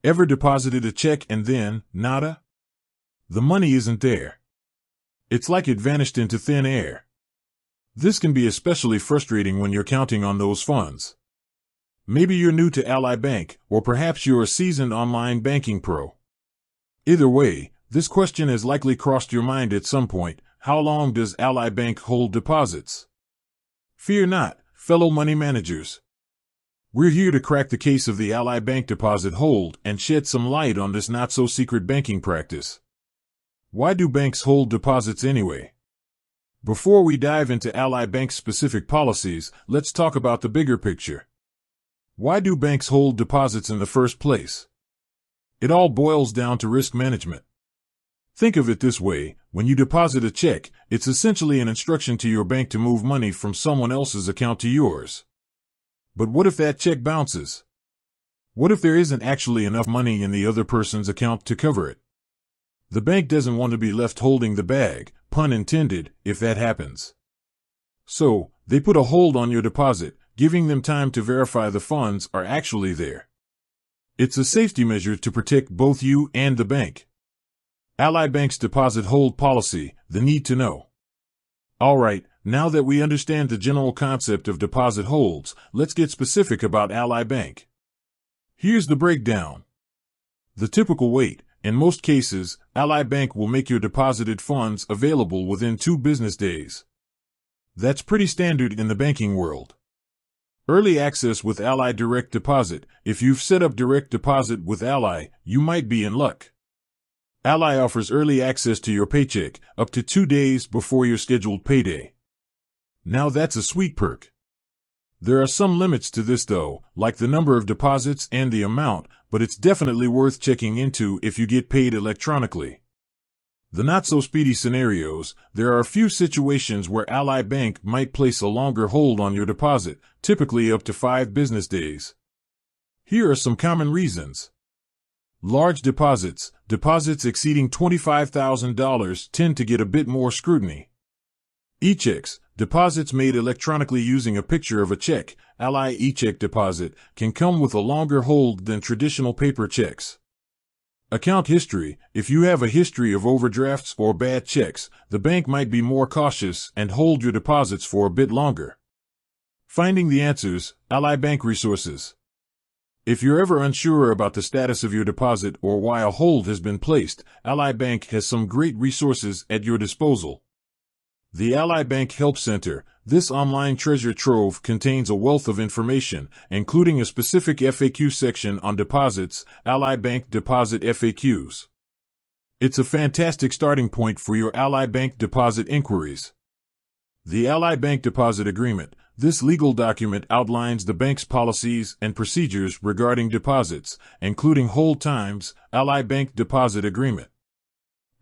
Ever deposited a check and then, nada? The money isn't there. It's like it vanished into thin air. This can be especially frustrating when you're counting on those funds. Maybe you're new to Ally Bank, or perhaps you're a seasoned online banking pro. Either way, this question has likely crossed your mind at some point. How long does Ally Bank hold deposits? Fear not, fellow money managers. We're here to crack the case of the Ally Bank deposit hold and shed some light on this not-so-secret banking practice. Why do banks hold deposits anyway? Before we dive into Ally Bank's specific policies, let's talk about the bigger picture. Why do banks hold deposits in the first place? It all boils down to risk management. Think of it this way, when you deposit a check, it's essentially an instruction to your bank to move money from someone else's account to yours. But what if that check bounces? What if there isn't actually enough money in the other person's account to cover it? The bank doesn't want to be left holding the bag, pun intended, if that happens. So, they put a hold on your deposit, giving them time to verify the funds are actually there. It's a safety measure to protect both you and the bank. Ally Bank's deposit hold policy, the need to know. Alright, now that we understand the general concept of deposit holds, let's get specific about Ally Bank. Here's the breakdown. The typical wait. In most cases, Ally Bank will make your deposited funds available within 2 business days. That's pretty standard in the banking world. Early access with Ally Direct Deposit. If you've set up direct deposit with Ally, you might be in luck. Ally offers early access to your paycheck, up to 2 days before your scheduled payday. Now that's a sweet perk. There are some limits to this though, like the number of deposits and the amount, but it's definitely worth checking into if you get paid electronically. The not-so-speedy scenarios. There are a few situations where Ally Bank might place a longer hold on your deposit, typically up to 5 business days. Here are some common reasons. Large deposits. Deposits exceeding $25,000 tend to get a bit more scrutiny. E-checks. Deposits made electronically using a picture of a check, Ally e-check deposit, can come with a longer hold than traditional paper checks. Account history. If you have a history of overdrafts or bad checks, the bank might be more cautious and hold your deposits for a bit longer. Finding the answers. Ally Bank resources. If you're ever unsure about the status of your deposit or why a hold has been placed, Ally Bank has some great resources at your disposal. The Ally Bank Help Center. This online treasure trove contains a wealth of information, including a specific FAQ section on deposits, Ally Bank Deposit FAQs. It's a fantastic starting point for your Ally Bank deposit inquiries. The Ally Bank Deposit Agreement. This legal document outlines the bank's policies and procedures regarding deposits, including hold times, Ally Bank Deposit Agreement.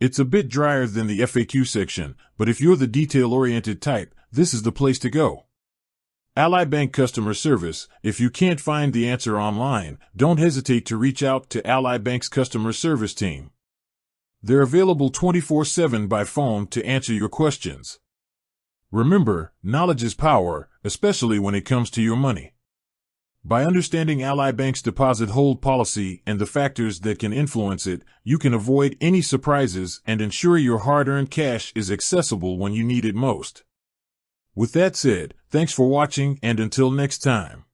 It's a bit drier than the FAQ section, but if you're the detail-oriented type, this is the place to go. Ally Bank Customer Service. If you can't find the answer online, don't hesitate to reach out to Ally Bank's customer service team. They're available 24/7 by phone to answer your questions. Remember, knowledge is power, especially when it comes to your money. By understanding Ally Bank's deposit hold policy and the factors that can influence it, you can avoid any surprises and ensure your hard-earned cash is accessible when you need it most. With that said, thanks for watching and until next time.